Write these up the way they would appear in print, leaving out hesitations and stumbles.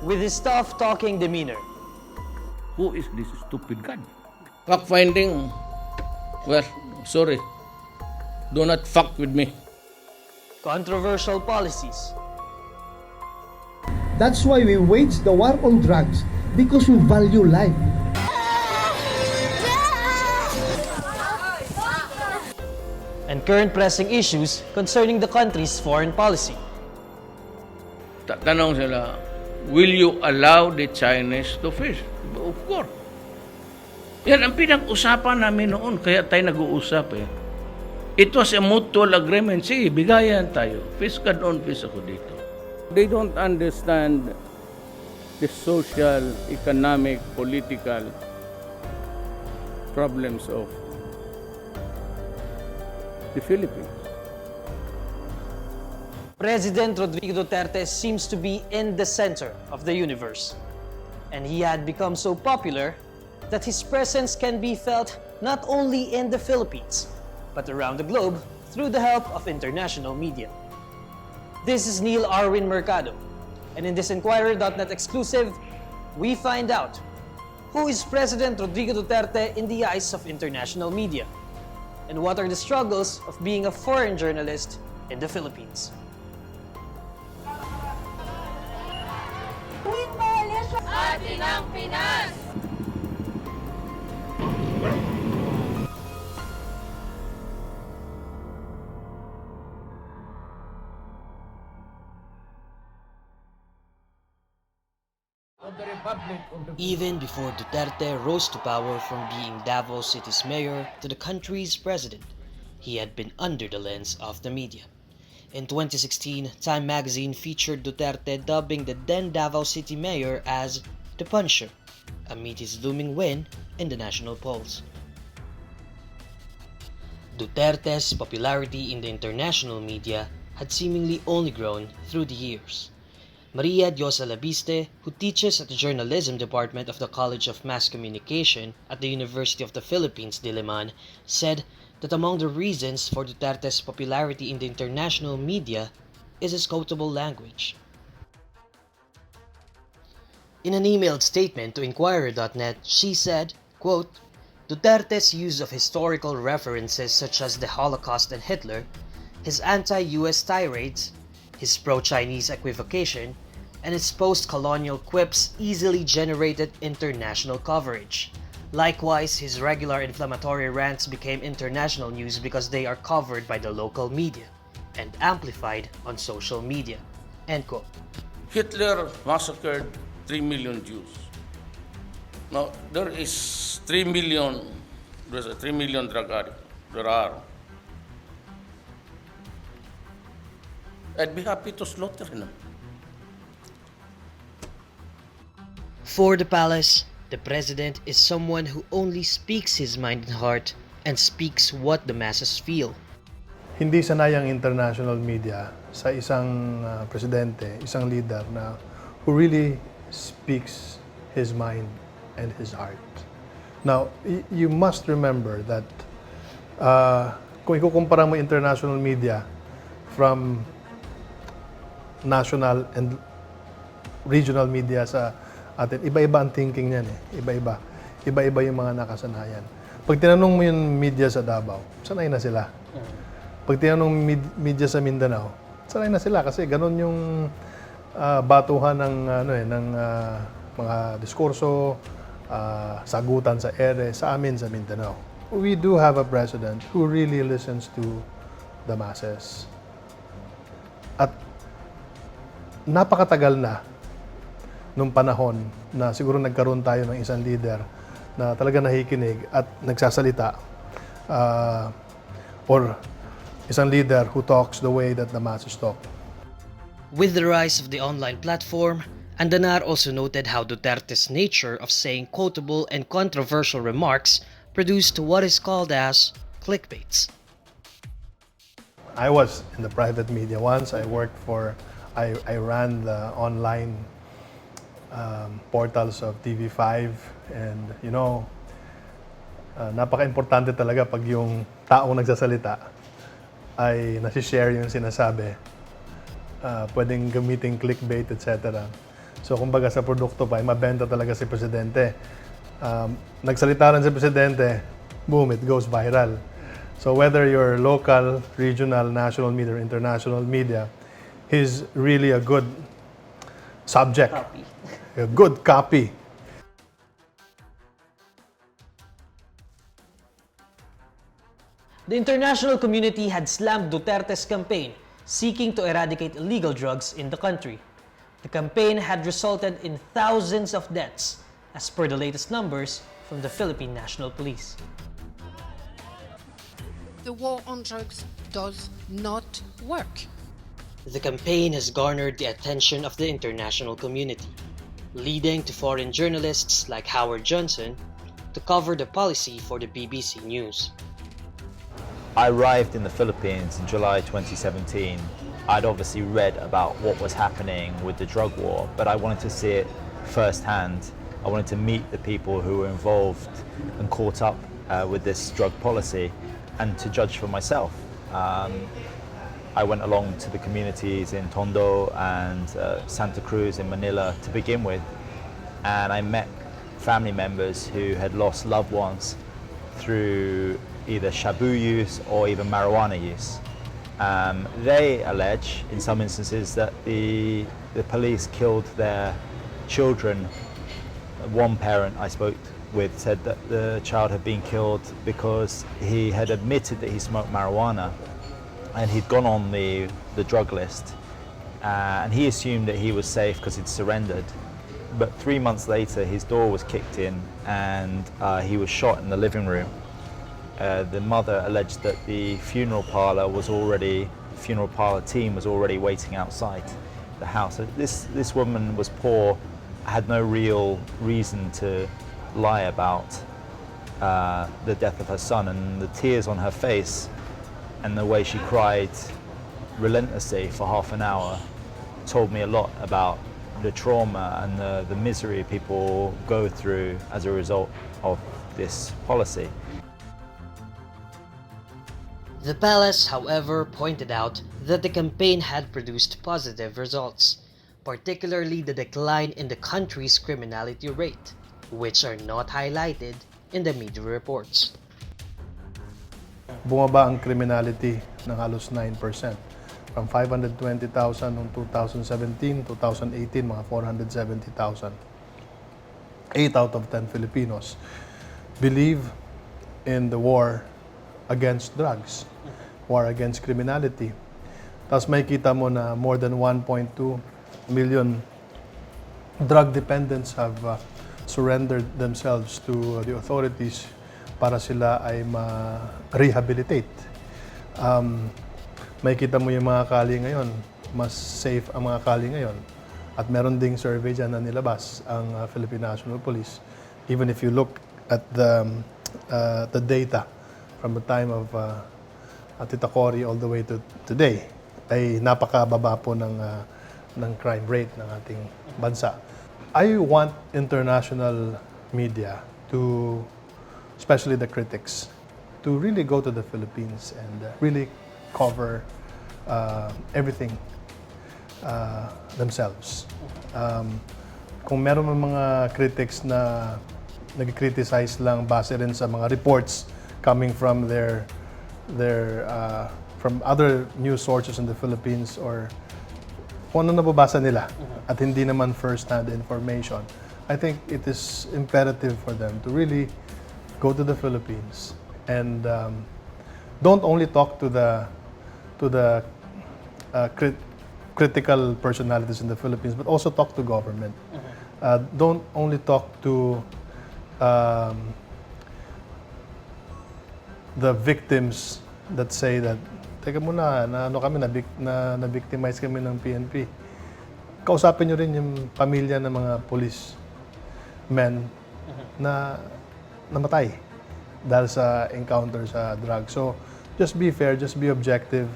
with his tough-talking demeanor. Who is this stupid God? Fact-finding, well, sorry. Do not fuck with me. Controversial policies. That's why we wage the war on drugs, because we value life. And current pressing issues concerning the country's foreign policy. Tanong sila, will you allow the Chinese to fish? Of course. Yan ang pinag-usapan namin noon, kaya tayo nag-uusap eh. It was a mutual agreement. Sige, bigayan tayo. Fish ka doon, fish ako dito. They don't understand the social, economic, political problems of the Philippines. President Rodrigo Duterte seems to be in the center of the universe. And he had become so popular that his presence can be felt not only in the Philippines, but around the globe through the help of international media. This is Neil Arwin Mercado, and in this INQUIRER.net exclusive, we find out who is President Rodrigo Duterte in the eyes of international media, and what are the struggles of being a foreign journalist in the Philippines. Atin ang Pinas! Even before Duterte rose to power from being Davao City's mayor to the country's president, he had been under the lens of the media. In 2016, Time magazine featured Duterte dubbing the then Davao City mayor as the Puncher, amid his looming win in the national polls. Duterte's popularity in the international media had seemingly only grown through the years. Maria Diosa Labiste, who teaches at the journalism department of the College of Mass Communication at the University of the Philippines, Diliman, said that among the reasons for Duterte's popularity in the international media is his quotable language. In an emailed statement to INQUIRER.net, she said, quote, Duterte's use of historical references such as the Holocaust and Hitler, his anti-US tirades, his pro-Chinese equivocation, and his post-colonial quips easily generated international coverage. Likewise, his regular inflammatory rants became international news because they are covered by the local media and amplified on social media. End quote. Hitler massacred 3 million Jews. Now, there is 3 million, there's a 3 million drug addicts. There are. I'd be happy to slaughter them. For the palace, the president is someone who only speaks his mind and heart and speaks what the masses feel. Hindi sanay ang international media sa isang presidente, isang leader na who really speaks his mind and his heart. Now, you must remember that kung ikukumpara mo international media from national and regional media sa atin, iba-iba ang thinking niyan eh. Iba-iba. Iba-iba yung mga nakasanayan. Pag tinanong mo yung media sa Davao, sanay na sila. Pag tinanong media sa Mindanao, sanay na sila kasi ganun yung batuhan ng mga diskurso, sagutan sa ere sa amin sa Mindanao. We do have a president who really listens to the masses. At napakatagal na nung panahon na siguro nagkaroon tayo ng isang leader na talaga nakikinig at nagsasalita or isang leader who talks the way that the masses talk. With the rise of the online platform, Andanar also noted how Duterte's nature of saying quotable and controversial remarks produced what is called as clickbaits. I was in the private media once. I ran the online portals of TV5 and napaka-importante talaga pag yung taong nagsasalita ay nasi-share yung sinasabi. Pwedeng gamitin clickbait, etc. So kumbaga sa produkto pa, mabenta talaga si Presidente. Nagsalita rin si Presidente, boom, it goes viral. So whether you're local, regional, national media, or international media, he's really a good subject. Copy. A good copy. The international community had slammed Duterte's campaign, seeking to eradicate illegal drugs in the country. The campaign had resulted in thousands of deaths, as per the latest numbers from the Philippine National Police. The war on drugs does not work. The campaign has garnered the attention of the international community, leading to foreign journalists like Howard Johnson to cover the policy for the BBC News. I arrived in the Philippines in July 2017. I'd obviously read about what was happening with the drug war, but I wanted to see it firsthand. I wanted to meet the people who were involved and caught up with this drug policy and to judge for myself. I went along to the communities in Tondo and Santa Cruz in Manila to begin with, and I met family members who had lost loved ones through either shabu use or even marijuana use. They allege, in some instances, that the police killed their children. One parent I spoke with said that the child had been killed because he had admitted that he smoked marijuana and he'd gone on the drug list, and he assumed that he was safe because he'd surrendered. But 3 months later, his door was kicked in and he was shot in the living room. The mother alleged that the funeral parlor team was already waiting outside the house. So this woman was poor, had no real reason to lie about the death of her son, and the tears on her face and the way she cried relentlessly for half an hour told me a lot about the trauma and the misery people go through as a result of this policy. The palace, however, pointed out that the campaign had produced positive results, particularly the decline in the country's criminality rate, which are not highlighted in the media reports. Bumaba ang criminality ng halos 9%. From 520,000 noong 2017, 2018, mga 470,000. 8 out of 10 Filipinos believe in the war against drugs, war against criminality. Tapos makikita mo na more than 1.2 million drug dependents have surrendered themselves to the authorities para sila ay ma-rehabilitate. Makikita mo yung mga kali ngayon, mas safe ang mga kali ngayon. At meron ding survey dyan na nilabas ang Philippine National Police. Even if you look at the data from the time of Tita Cory all the way to today, ay napakababa po ng crime rate ng ating bansa. I want international media to, especially the critics, to really go to the Philippines and really cover everything themselves. Kung meron mga critics na nag-criticize lang base rin sa mga reports coming from from other news sources in the Philippines or kung ano nababasa nila at hindi naman first-hand information, I think it is imperative for them to really go to the Philippines and don't only talk to the critical personalities in the Philippines, but also talk to government. Don't only talk to the victims that say that, teka muna, na-victimize kami ng PNP. Kausapin nyo rin yung pamilya ng mga police men na namatay dahil sa encounter sa drug. So, just be fair, just be objective.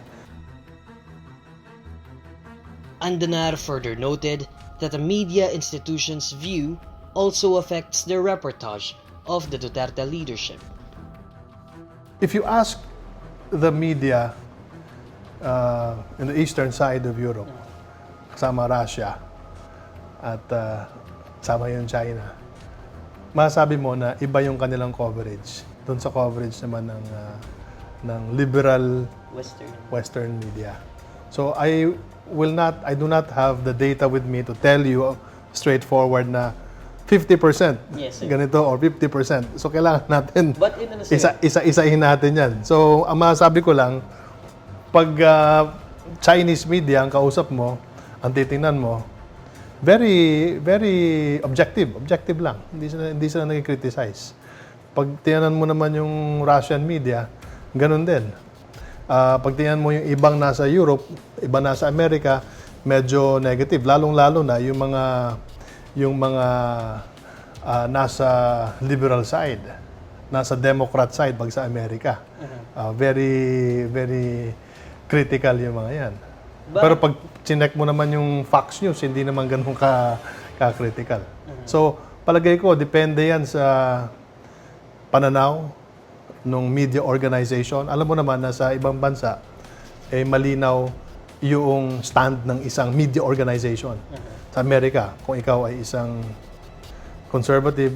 Andanar further noted that the media institution's view also affects the reportage of the Duterte leadership. If you ask the media in the eastern side of Europe, kasama Russia, at sama yung China, masabi mo na iba yung kanilang coverage doon sa coverage naman ng liberal Western media. So I do not have the data with me to tell you straightforward na 50% Yes, sir. ganito or 50%. So kailangan natin But in ano, sir? isa-isahin natin yan. So ang masasabi ko lang, pag Chinese media ang kausap mo, ang titingnan mo, very objective lang. Hindi sila nag-criticize. Pag tingnan mo naman yung Russian media, ganun din. Pag tingnan mo yung ibang nasa Europe, iba nasa Amerika, medyo negative. Lalong-lalo na yung mga nasa liberal side, nasa Democrat side pag sa Amerika. Very critical yung mga yan. Pero pag chinek mo naman yung Fox News, hindi naman ganun ka-critical. So, palagay ko, depende yan sa pananaw ng media organization. Alam mo naman na sa ibang bansa, malinaw yung stand ng isang media organization. Sa Amerika, kung ikaw ay isang conservative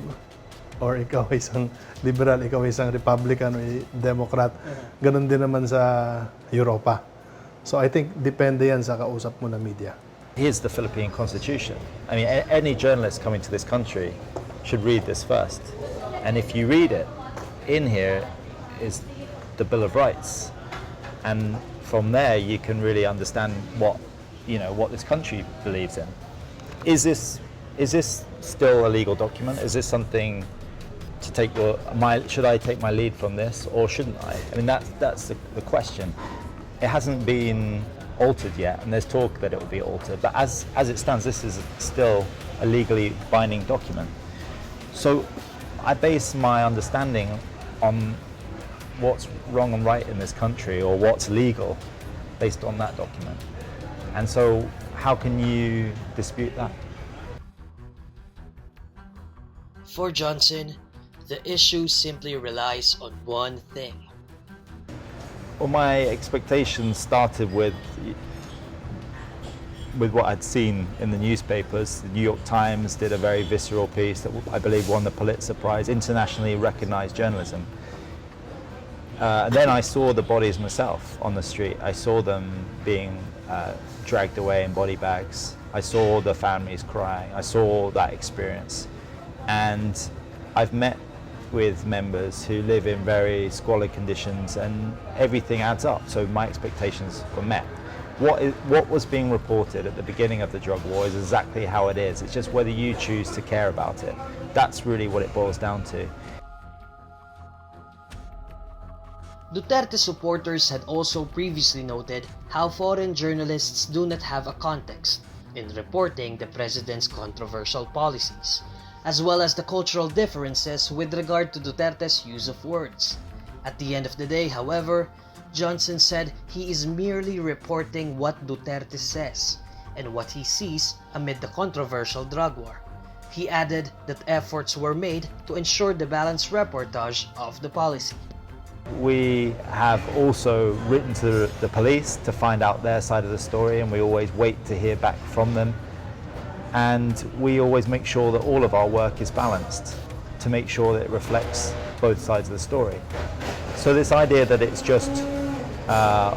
or ikaw ay isang liberal, ikaw ay isang Republican o Democrat, ganun din naman sa Europa. So I think depende yan sa kausap mo na media. Here's the Philippine Constitution. I mean, any journalist coming to this country should read this first. And if you read it, in here is the Bill of Rights. And from there, you can really understand what this country believes in. Is this still a legal document? Is this something to take should I take my lead from this or shouldn't I? I mean, that's the question. It hasn't been altered yet, and there's talk that it will be altered. But as it stands, this is still a legally binding document. So I base my understanding on what's wrong and right in this country or what's legal based on that document. And so how can you dispute that? For Johnson, the issue simply relies on one thing. Well, my expectations started with what I'd seen in the newspapers. The New York Times did a very visceral piece that I believe won the Pulitzer Prize, internationally recognized journalism. Then I saw the bodies myself on the street. I saw them being dragged away in body bags. I saw the families crying. I saw that experience. And I've met with members who live in very squalid conditions, and everything adds up. So my expectations were met. What was being reported at the beginning of the drug war is exactly how it is. It's just whether you choose to care about it. That's really what it boils down to. Duterte supporters had also previously noted how foreign journalists do not have a context in reporting the president's controversial policies, as well as the cultural differences with regard to Duterte's use of words. At the end of the day, however, Johnson said he is merely reporting what Duterte says and what he sees amid the controversial drug war. He added that efforts were made to ensure the balanced reportage of the policy. We have also written to the police to find out their side of the story, and we always wait to hear back from them. And we always make sure that all of our work is balanced to make sure that it reflects both sides of the story. So this idea that it's just a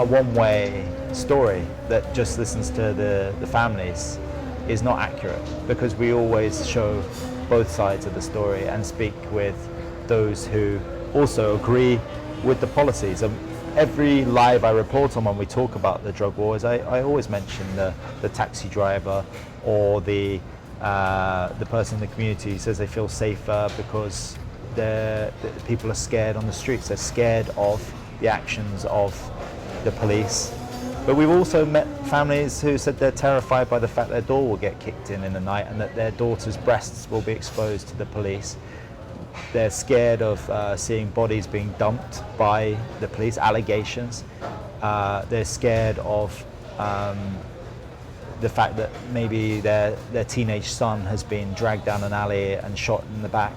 one-way story that just listens to the families is not accurate, because we always show both sides of the story and speak with those who also agree with the policies. Every live I report on when we talk about the drug wars, I always mention the taxi driver or the person in the community who says they feel safer because the people are scared on the streets. They're scared of the actions of the police. But we've also met families who said they're terrified by the fact their door will get kicked in the night and that their daughter's breasts will be exposed to the police. They're scared of seeing bodies being dumped by the police, allegations. They're scared of the fact that maybe their teenage son has been dragged down an alley and shot in the back.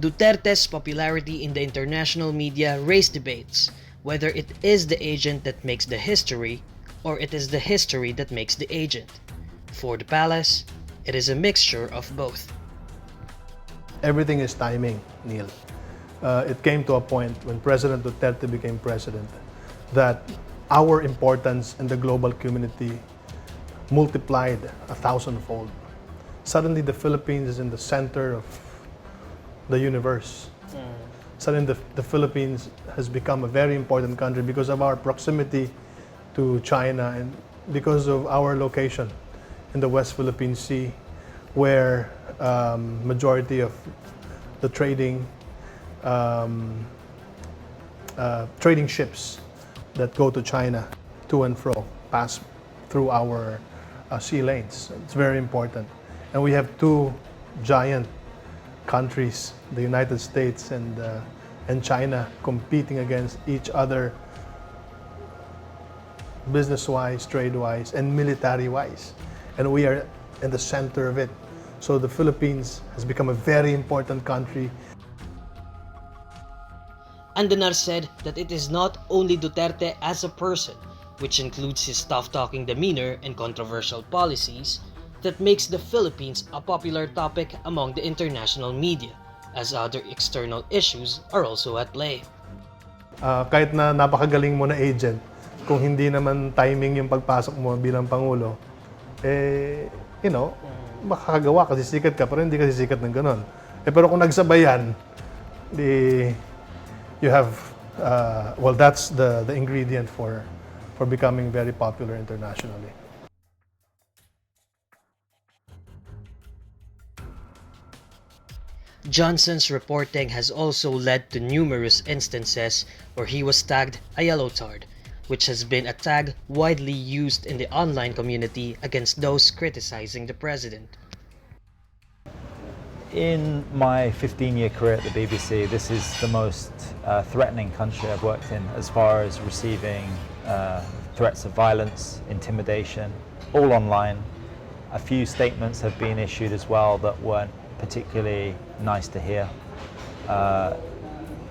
Duterte's popularity in the international media raised debates, whether it is the agent that makes the history or it is the history that makes the agent. For the palace, it is a mixture of both. Everything is timing, Neil. It came to a point when President Duterte became president that our importance in the global community multiplied 1,000-fold. Suddenly, the Philippines is in the center of the universe. Suddenly, the Philippines has become a very important country because of our proximity to China and because of our location in the West Philippine Sea, where majority of the trading ships that go to China to and fro pass through our sea lanes. It's very important. And we have two giant countries, the United States and China, competing against each other business-wise, trade-wise, and military-wise. And we are in the center of it. So the Philippines has become a very important country. Andanar said that it is not only Duterte as a person, which includes his tough-talking demeanor and controversial policies, that makes the Philippines a popular topic among the international media, as other external issues are also at play. Kahit na napakagaling mo na agent, kung hindi naman timing yung pagpasok mo bilang Pangulo, makakagawa kasi sikat ka, pero hindi kasi sikat ng ganon. Pero kung nagsabayan, you have, that's the ingredient for becoming very popular internationally. Johnson's reporting has also led to numerous instances where he was tagged a yellow tard, which has been a tag widely used in the online community against those criticizing the president. In my 15-year career at the BBC, this is the most threatening country I've worked in as far as receiving threats of violence, intimidation, all online. A few statements have been issued as well that weren't particularly nice to hear.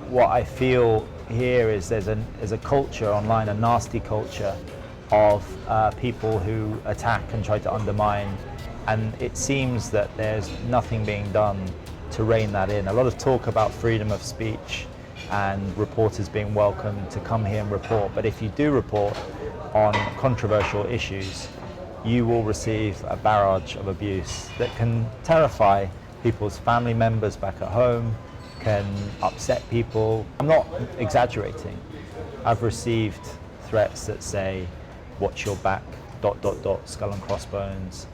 What I feel here is there's a culture online, a nasty culture of people who attack and try to undermine, and it seems that there's nothing being done to rein that in. A lot of talk about freedom of speech and reporters being welcome to come here and report, but if you do report on controversial issues, you will receive a barrage of abuse that can terrify people's family members back at home, can upset people. I'm not exaggerating. I've received threats that say, watch your back, ... skull and crossbones.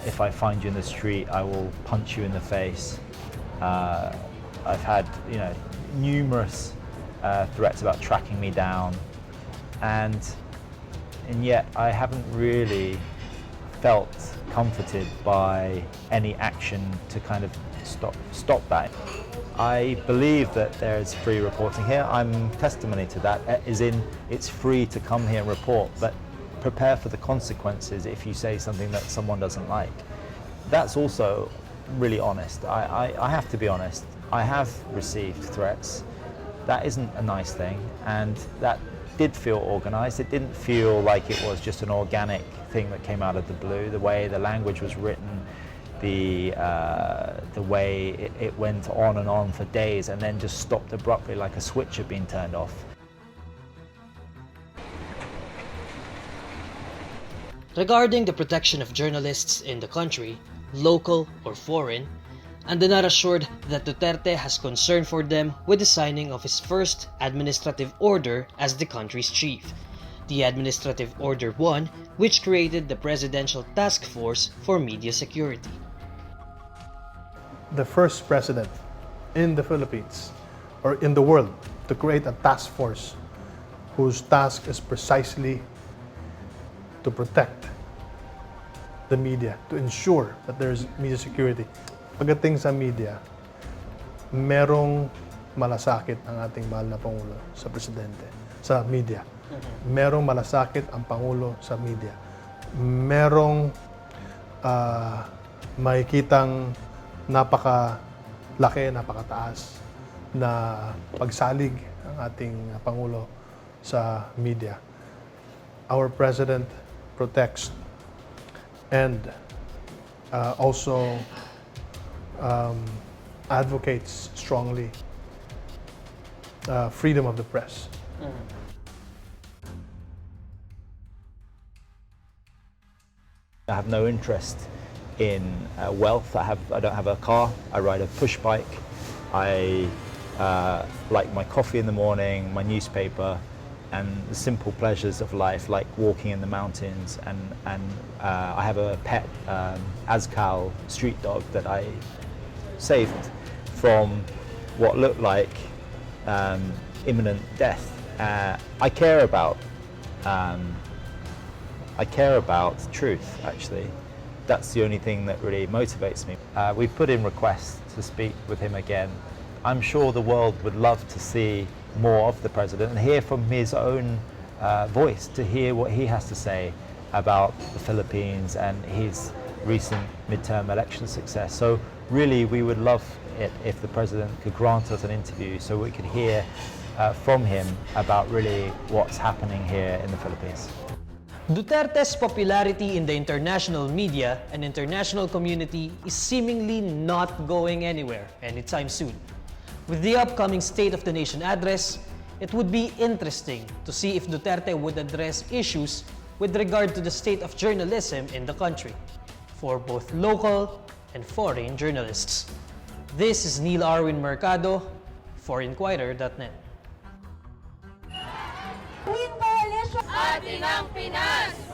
If I find you in the street, I will punch you in the face. I've had, numerous threats about tracking me down, and yet I haven't really felt comforted by any action to kind of stop that. I believe that there is free reporting here. I'm testimony to that, as in it's free to come here and report, but prepare for the consequences if you say something that someone doesn't like. That's also really honest. I have to be honest. I have received threats. That isn't a nice thing, and that did feel organized. It didn't feel like it was just an organic thing that came out of the blue. The way the language was written, the way it went on and on for days and then just stopped abruptly like a switch had been turned off. Regarding the protection of journalists in the country, local or foreign, Andanar assured that Duterte has concern for them with the signing of his first administrative order as the country's chief, the Administrative Order 1, which created the Presidential Task Force for Media Security. The first president in the Philippines or in the world to create a task force whose task is precisely to protect the media, to ensure that there is media security. Pagdating sa media, merong malasakit ang ating mahal na Pangulo sa Presidente, sa media. Merong malasakit ang Pangulo sa media. Merong makikitang napakalaki, napakataas na pagsalig ang ating Pangulo sa media. Our President protects and also advocates strongly freedom of the press. I have no interest in wealth. I don't have a car. I ride a push bike. I like my coffee in the morning, my newspaper, and the simple pleasures of life, like walking in the mountains. And I have a pet Azkal street dog that I saved from what looked like imminent death. I care about truth, actually. That's the only thing that really motivates me. We've put in requests to speak with him again. I'm sure the world would love to see more of the president and hear from his own voice, to hear what he has to say about the Philippines and his recent midterm election success. So really, we would love it if the president could grant us an interview so we could hear from him about really what's happening here in the Philippines. Duterte's popularity in the international media and international community is seemingly not going anywhere anytime soon. With the upcoming State of the Nation address, it would be interesting to see if Duterte would address issues with regard to the state of journalism in the country, for both local and foreign journalists. This is Neil Arwin Mercado for INQUIRER.net. Atin ang Pinas!